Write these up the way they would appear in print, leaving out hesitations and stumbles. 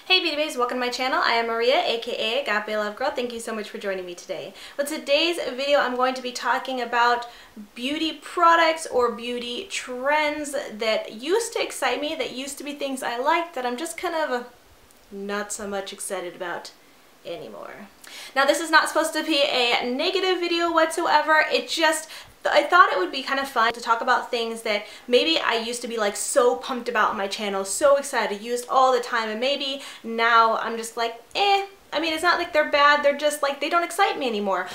Hey Beauty Baes, welcome to my channel. I am Maria, aka Agape Love Girl. Thank you so much for joining me today. With today's video, I'm going to be talking about beauty products or beauty trends that used to excite me, that used to be things I liked, that I'm just kind of not so much excited about anymore. Now, this is not supposed to be a negative video whatsoever. I thought it would be kind of fun to talk about things that maybe I used to be like so pumped about on my channel, so excited, used all the time, and maybe now I'm just like, eh. I mean, it's not like they're bad, they're just like, they don't excite me anymore.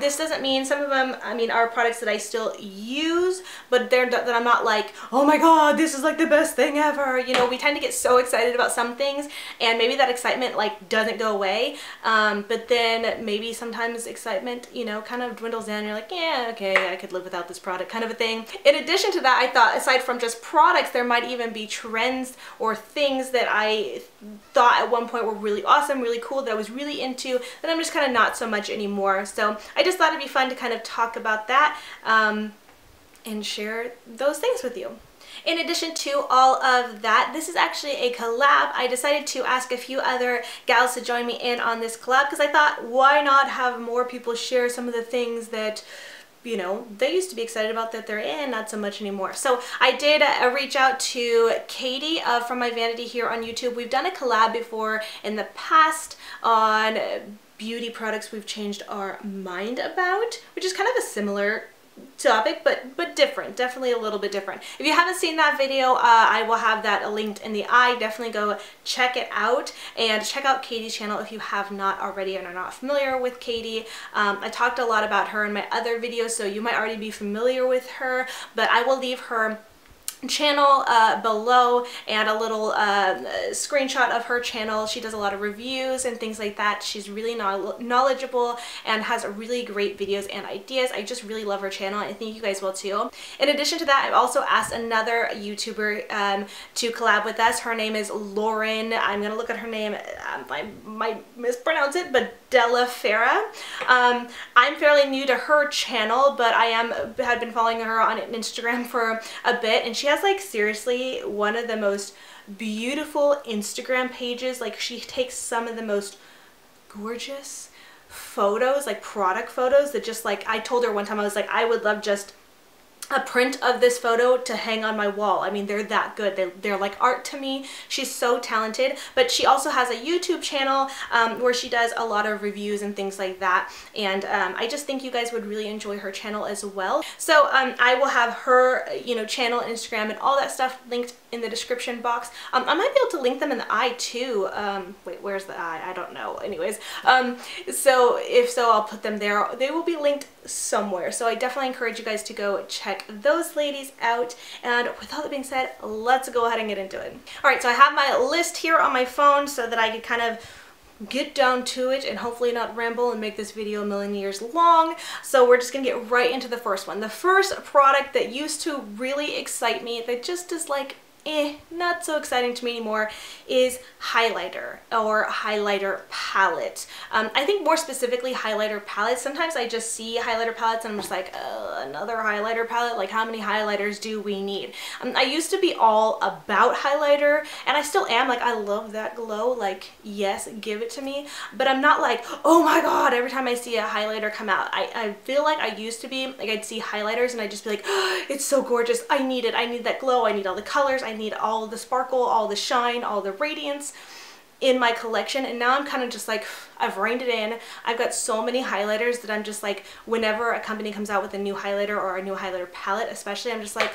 This doesn't mean, some of them, I mean, are products that I still use, but that I'm not like, oh my god, this is like the best thing ever. You know, we tend to get so excited about some things, and maybe that excitement like doesn't go away, but then maybe sometimes excitement, you know, kind of dwindles down and you're like, yeah, okay, I could live without this product, kind of a thing. In addition to that, I thought, aside from just products, there might even be trends or things that I thought at one point were really awesome, really cool, that I was really into, that I'm just kind of not so much anymore. So I just thought it'd be fun to kind of talk about that and share those things with you. In addition to all of that, this is actually a collab. I decided to ask a few other gals to join me in on this collab because I thought, why not have more people share some of the things that, you know, they used to be excited about that they're in, not so much anymore. So I did reach out to Katie from My Vanity here on YouTube. We've done a collab before in the past on beauty products we've changed our mind about, which is kind of a similar topic, but different, definitely a little bit different. If you haven't seen that video, I will have that linked in the eye. Definitely go check it out, and check out Katie's channel if you have not already and are not familiar with Katie. I talked a lot about her in my other videos, so you might already be familiar with her, but I will leave her channel below and a little screenshot of her channel. She does a lot of reviews and things like that. She's really knowledgeable and has really great videos and ideas. I just really love her channel. I think you guys will too. In addition to that, I've also asked another YouTuber to collab with us. Her name is Lauren. I'm gonna look at her name. I might mispronounce it, but Della Farah. I'm fairly new to her channel, but I had been following her on Instagram for a bit, and she has like seriously one of the most beautiful Instagram pages. Like, she takes some of the most gorgeous photos, like product photos, that just like, I told her one time, I was like, I would love just a print of this photo to hang on my wall. I mean, they're that good. They're like art to me. She's so talented. But she also has a YouTube channel where she does a lot of reviews and things like that. And I just think you guys would really enjoy her channel as well. So I will have her, you know, channel, Instagram, and all that stuff linked in the description box. I might be able to link them in the eye too. Wait, where's the eye? I don't know. Anyways, so if so, I'll put them there. They will be linked somewhere. So I definitely encourage you guys to go check those ladies out. And with all that being said, let's go ahead and get into it. All right, so I have my list here on my phone so that I can kind of get down to it and hopefully not ramble and make this video a million years long. So we're just gonna get right into the first one. The first product that used to really excite me, that just is like, not so exciting to me anymore, is highlighter or highlighter palette. I think more specifically highlighter palettes. Sometimes I just see highlighter palettes and I'm just like, another highlighter palette? Like, how many highlighters do we need? I used to be all about highlighter, and I still am. Like, I love that glow. Like, yes, give it to me. But I'm not like, oh my god, every time I see a highlighter come out. I feel like I used to be, like, I'd see highlighters and I'd just be like, oh, it's so gorgeous. I need it. I need that glow. I need all the colors. I need all the sparkle, all the shine, all the radiance in my collection. And now I'm kind of just like, I've reined it in. I've got so many highlighters that I'm just like, whenever a company comes out with a new highlighter or a new highlighter palette especially, I'm just like,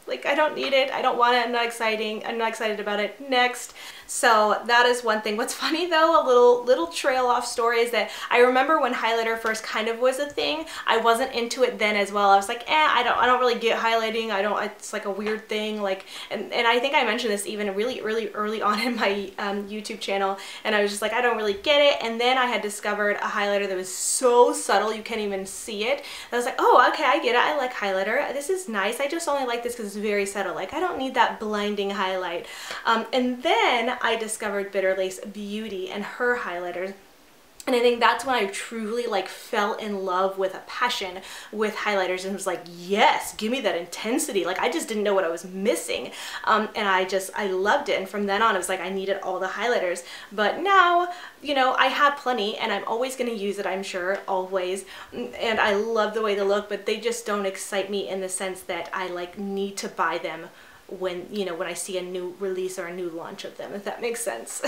like, I don't need it, I don't want it, I'm not excited about it, next. So that is one thing. What's funny though, a little trail off story, is that I remember when highlighter first kind of was a thing, I wasn't into it then as well. I was like, I don't really get highlighting, it's like a weird thing, like, and I think I mentioned this even really early on in my YouTube channel, and I was just like, I don't really get it. And then I had discovered a highlighter that was so subtle you can't even see it. I was like, oh, okay, I get it, I like highlighter, this is nice, I just only like this because it's very subtle, like I don't need that blinding highlight. And then I discovered Bitter Lace Beauty and her highlighters. And I think that's when I truly like fell in love with a passion with highlighters and was like, yes, give me that intensity. Like I just didn't know what I was missing. And I loved it. And from then on, it was like I needed all the highlighters. But now, you know, I have plenty and I'm always going to use it, I'm sure, always. And I love the way they look, but they just don't excite me in the sense that I like need to buy them when, you know, when I see a new release or a new launch of them, if that makes sense.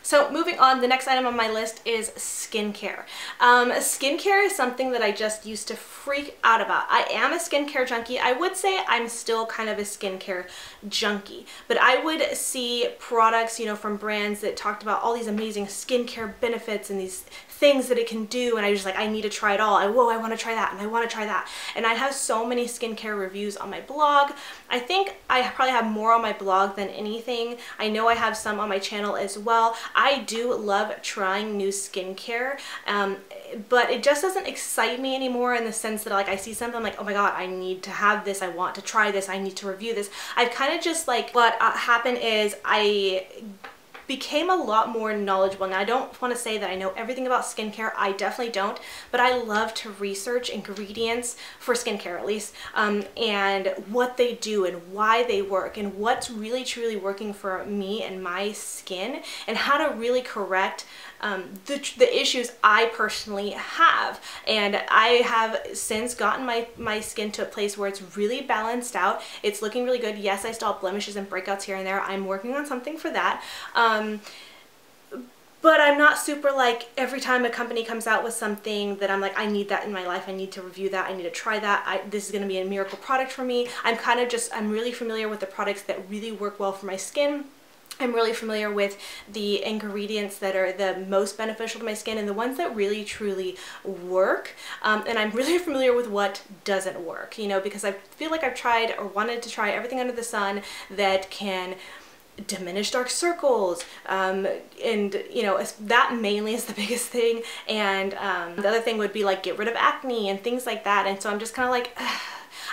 So moving on, the next item on my list is skincare. Skincare is something that I just used to freak out about. I am a skincare junkie. I would say I'm still kind of a skincare junkie, but I would see products, you know, from brands that talked about all these amazing skincare benefits and these things that it can do, and I was just like, I need to try it all. Whoa, I want to try that, and I want to try that. And I have so many skincare reviews on my blog. I think I probably have more on my blog than anything. I know I have some on my channel as well. I do love trying new skincare, but it just doesn't excite me anymore in the sense that like I see something, I'm like, oh my god, I need to have this, I want to try this, I need to review this. I've kind of just like, what happened is I became a lot more knowledgeable. Now I don't want to say that I know everything about skincare, I definitely don't, but I love to research ingredients for skincare at least, and what they do and why they work and what's really truly working for me and my skin and how to really correct the issues I personally have. And I have since gotten my skin to a place where it's really balanced out. It's looking really good. Yes, I still have blemishes and breakouts here and there. I'm working on something for that. But I'm not super like every time a company comes out with something that I'm like, I need that in my life, I need to review that, I need to try that, this is going to be a miracle product for me. I'm kind of just, I'm really familiar with the products that really work well for my skin. I'm really familiar with the ingredients that are the most beneficial to my skin and the ones that really truly work, and I'm really familiar with what doesn't work, you know, because I feel like I've tried or wanted to try everything under the sun that can diminish dark circles, and you know, that mainly is the biggest thing, and the other thing would be like get rid of acne and things like that. And so I'm just kind of like,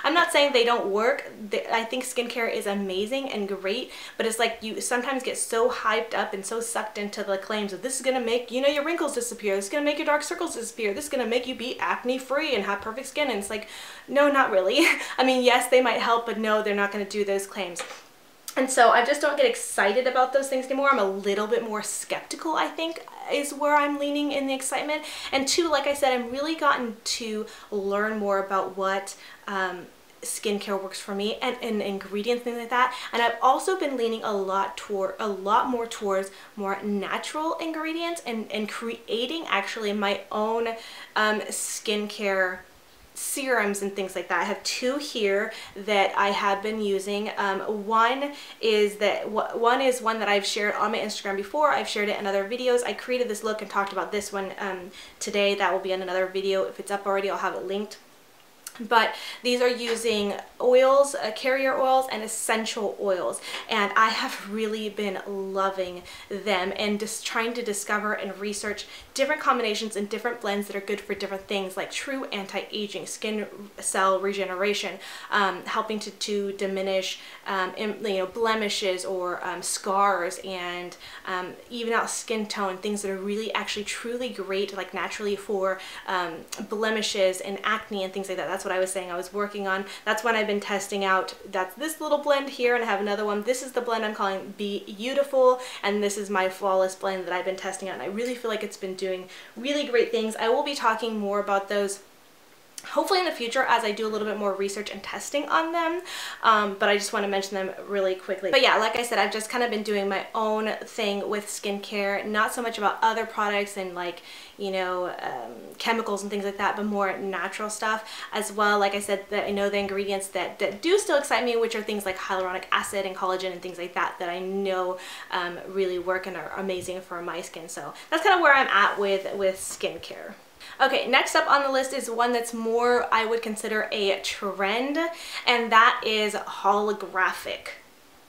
I'm not saying they don't work. I think skincare is amazing and great, but it's like you sometimes get so hyped up and so sucked into the claims of this is gonna make, you know, your wrinkles disappear, this is gonna make your dark circles disappear, this is gonna make you be acne free and have perfect skin, and it's like, no, not really. I mean, yes, they might help, but no, they're not gonna do those claims. And so I just don't get excited about those things anymore. I'm a little bit more skeptical, I think, is where I'm leaning in the excitement. And two, like I said, I'm really gotten to learn more about what skincare works for me and ingredients, things like that. And I've also been leaning a lot more towards more natural ingredients and creating actually my own skincare serums and things like that. I have two here that I have been using. One is one that I've shared on my Instagram before. I've shared it in other videos. I created this look and talked about this one today. That will be in another video. If it's up already, I'll have it linked. But these are using oils, carrier oils and essential oils, and I have really been loving them and just trying to discover and research different combinations and different blends that are good for different things, like true anti-aging, skin cell regeneration, helping to diminish you know, blemishes or scars, and even out skin tone, things that are really actually truly great, like naturally for blemishes and acne and things like that. That's what I was saying I was working on. That's when I've been testing out. That's this little blend here, and I have another one. This is the blend I'm calling Beautiful, and this is my flawless blend that I've been testing out, and I really feel like it's been doing really great things. I will be talking more about those hopefully in the future as I do a little bit more research and testing on them, but I just want to mention them really quickly. But yeah, like I said, I've just kind of been doing my own thing with skincare, not so much about other products and like, you know, chemicals and things like that, but more natural stuff as well. Like I said, that I know the ingredients that do still excite me, which are things like hyaluronic acid and collagen and things like that that I know really work and are amazing for my skin. So that's kind of where I'm at with skincare. Okay, next up on the list is one that's more, I would consider a trend, and that is holographic.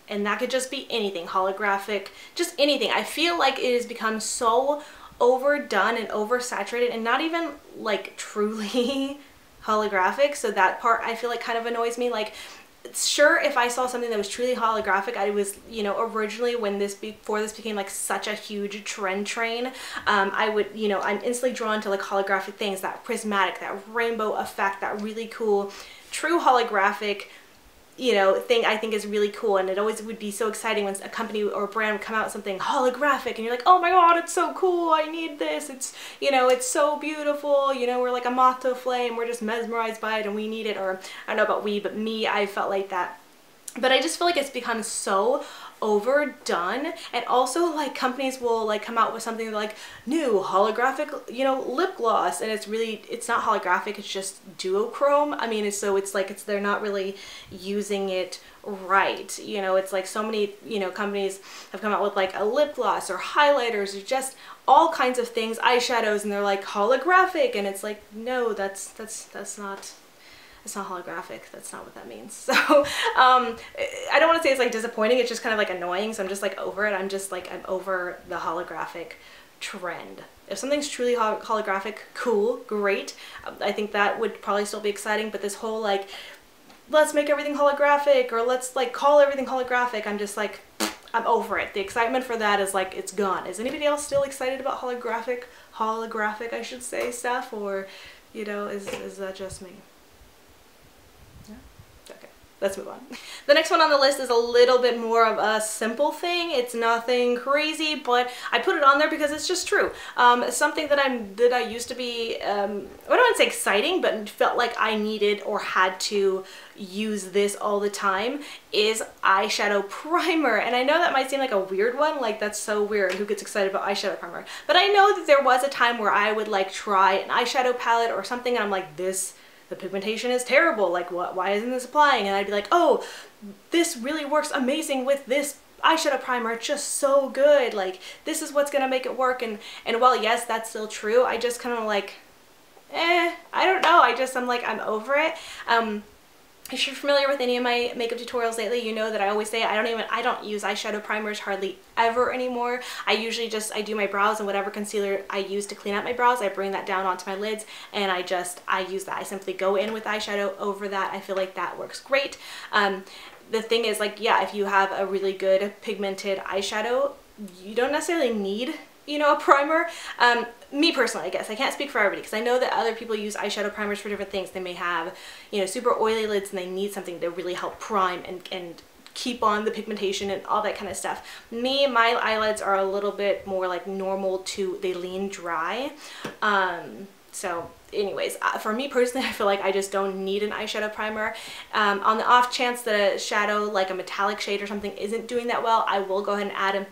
And that could just be anything, holographic, just anything. I feel like it has become so overdone and oversaturated and not even like truly holographic, so that part I feel like kind of annoys me. Like, sure, if I saw something that was truly holographic, I was, you know, originally when before this became like such a huge trend train, I would, you know, I'm instantly drawn to like holographic things, that prismatic, that rainbow effect, that really cool, true holographic, you know, thing I think is really cool. And it always would be so exciting when a company or a brand would come out with something holographic and you're like, oh my god, it's so cool, I need this, it's, you know, it's so beautiful, you know, we're like a moth to a flame, we're just mesmerized by it and we need it. Or I don't know about we, but me, I felt like that. But I just feel like it's become so overdone, and also like companies will like come out with something like new holographic, you know, lip gloss, and it's not holographic, it's just duochrome. I mean, they're not really using it right, you know. It's like so many, you know, companies have come out with like a lip gloss or highlighters or just all kinds of things, eyeshadows, and they're like holographic, and it's like, no, that's not, it's not holographic. That's not what that means. So I don't want to say it's like disappointing. It's just kind of like annoying. So I'm just like over it. I'm over the holographic trend. If something's truly holographic, cool, great. I think that would probably still be exciting. But this whole like, let's make everything holographic, or let's like call everything holographic, I'm just like, I'm over it. The excitement for that is like, it's gone. Is anybody else still excited about holographic I should say, stuff? Or, you know, is that just me? Okay, let's move on. The next one on the list is a little bit more of a simple thing. It's nothing crazy, but I put it on there because it's just true. Something that I used to be, I don't want to say exciting, but felt like I needed or had to use this all the time is eyeshadow primer. And I know that might seem like a weird one, like that's so weird, who gets excited about eyeshadow primer? But I know that there was a time where I would like try an eyeshadow palette or something and I'm like, the pigmentation is terrible, like why isn't this applying? And I'd be like, oh, this really works amazing with this eyeshadow primer, it's just so good, like this is what's gonna make it work. And while yes, that's still true, I just kind of like, I don't know, I'm like, I'm over it. If you're familiar with any of my makeup tutorials lately, you know that I always say I don't use eyeshadow primers hardly ever anymore. I do my brows, and whatever concealer I use to clean out my brows, I bring that down onto my lids and I use that. I simply go in with eyeshadow over that. I feel like that works great. The thing is, like, yeah, if you have a really good pigmented eyeshadow, you don't necessarily need, you know, a primer. Me personally, I guess I can't speak for everybody because I know that other people use eyeshadow primers for different things. They may have, you know, super oily lids and they need something to really help prime and keep on the pigmentation and all that kind of stuff. Me, my eyelids are a little bit more like normal to, they lean dry. So anyways, for me personally, I feel like I just don't need an eyeshadow primer. On the off chance that a shadow, like a metallic shade or something, isn't doing that well, I will go ahead and add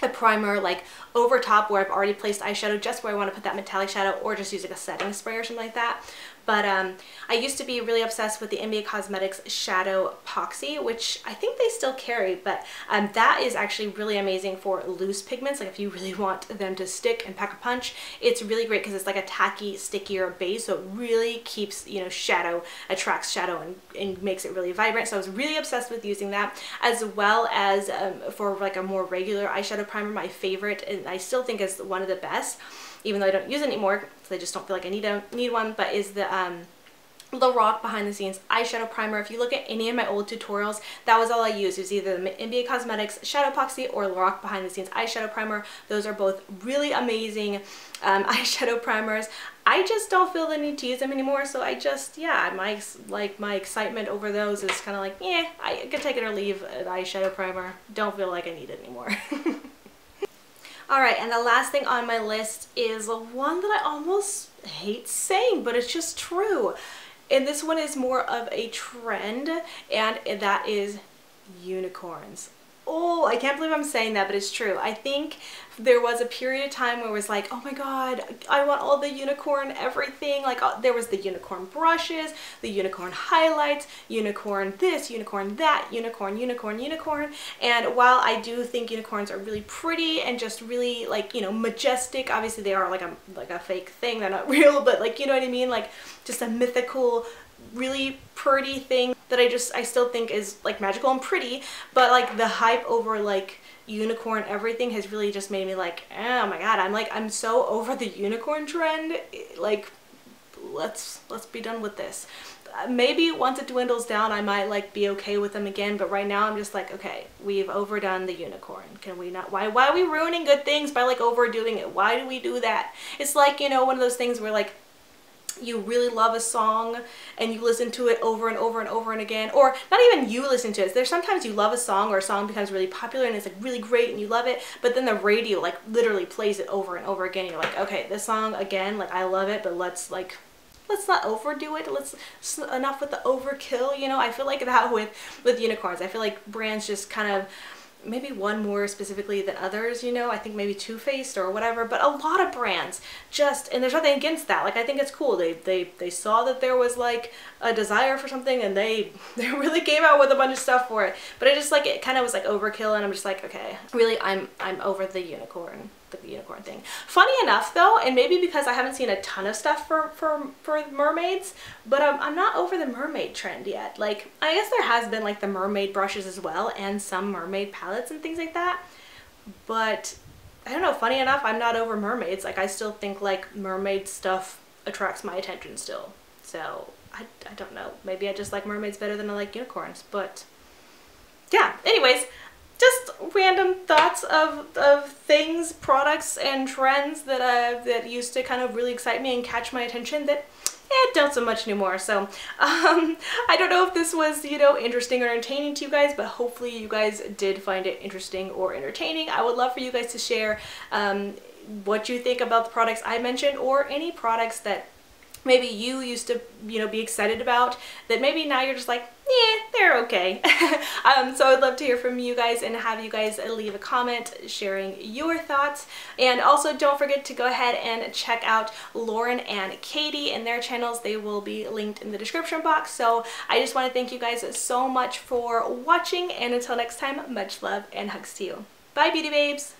a primer like over top where I've already placed eyeshadow, just where I want to put that metallic shadow, or just use like a setting spray or something like that. But I used to be really obsessed with the NBA Cosmetics Shadow Epoxy, which I think they still carry, but that is actually really amazing for loose pigments. Like if you really want them to stick and pack a punch, it's really great because it's like a tacky, stickier base, so it really keeps, you know, shadow, attracts shadow and makes it really vibrant. So I was really obsessed with using that, as well as for like a more regular eyeshadow primer, my favorite, and I still think is one of the best, even though I don't use it anymore, so I just don't feel like I need one, but is the Rock Behind the Scenes eyeshadow primer. If you look at any of my old tutorials, that was all I used. It was either the NBA Cosmetics Shadow Epoxy or Rock Behind the Scenes eyeshadow primer. Those are both really amazing eyeshadow primers. I just don't feel the need to use them anymore, so I just, yeah, my excitement over those is kind of like, yeah, I could take it or leave an eyeshadow primer. Don't feel like I need it anymore. Alright, and the last thing on my list is one that I almost hate saying, but it's just true. And this one is more of a trend, and that is unicorns. Oh, I can't believe I'm saying that, but it's true. I think there was a period of time where it was like, oh my god, I want all the unicorn everything. Like there was the unicorn brushes, the unicorn highlights, unicorn this, unicorn that, unicorn, unicorn, unicorn. And while I do think unicorns are really pretty and just really, like, you know, majestic, obviously they are like a fake thing, they're not real, but like, you know what I mean? Like just a mythical, really pretty thing that I still think is like magical and pretty, but like the hype over like unicorn everything has really just made me like, oh my god, I'm so over the unicorn trend. Like let's be done with this. maybe once it dwindles down, I might like be okay with them again, but right now I'm just like, okay, we've overdone the unicorn. Can we not? Why are we ruining good things by like overdoing it? Why do we do that? It's like, you know, one of those things where like you really love a song and you listen to it over and over and over and again, or not even you listen to it. There's sometimes you love a song or a song becomes really popular and it's like really great and you love it, but then the radio like literally plays it over and over again. You're like, okay, this song again, like I love it, but let's not overdo it. Enough with the overkill, you know? I feel like that with unicorns. I feel like brands just kind of, maybe one more specifically than others, you know, I think maybe Too Faced or whatever, but a lot of brands just, and there's nothing against that, like I think it's cool, they saw that there was like a desire for something and they really came out with a bunch of stuff for it, but it just like, it kind of was like overkill, and I'm just like, okay, really I'm over the unicorn thing. Funny enough though, and maybe because I haven't seen a ton of stuff for mermaids, but I'm not over the mermaid trend yet. Like, I guess there has been like the mermaid brushes as well and some mermaid palettes and things like that, but I don't know, funny enough, I'm not over mermaids. Like, I still think like mermaid stuff attracts my attention still, so I don't know, maybe I just like mermaids better than I like unicorns. But yeah, anyways, just random thoughts of things, products, and trends that used to kind of really excite me and catch my attention that don't so much anymore. So I don't know if this was, you know, interesting or entertaining to you guys, but hopefully you guys did find it interesting or entertaining. I would love for you guys to share what you think about the products I mentioned, or any products that maybe you used to, you know, be excited about that maybe now you're just like, yeah, they're okay. So I'd love to hear from you guys and have you guys leave a comment sharing your thoughts. And also don't forget to go ahead and check out Lauren and Katie and their channels. They will be linked in the description box. So I just want to thank you guys so much for watching, and until next time, much love and hugs to you. Bye, beauty babes!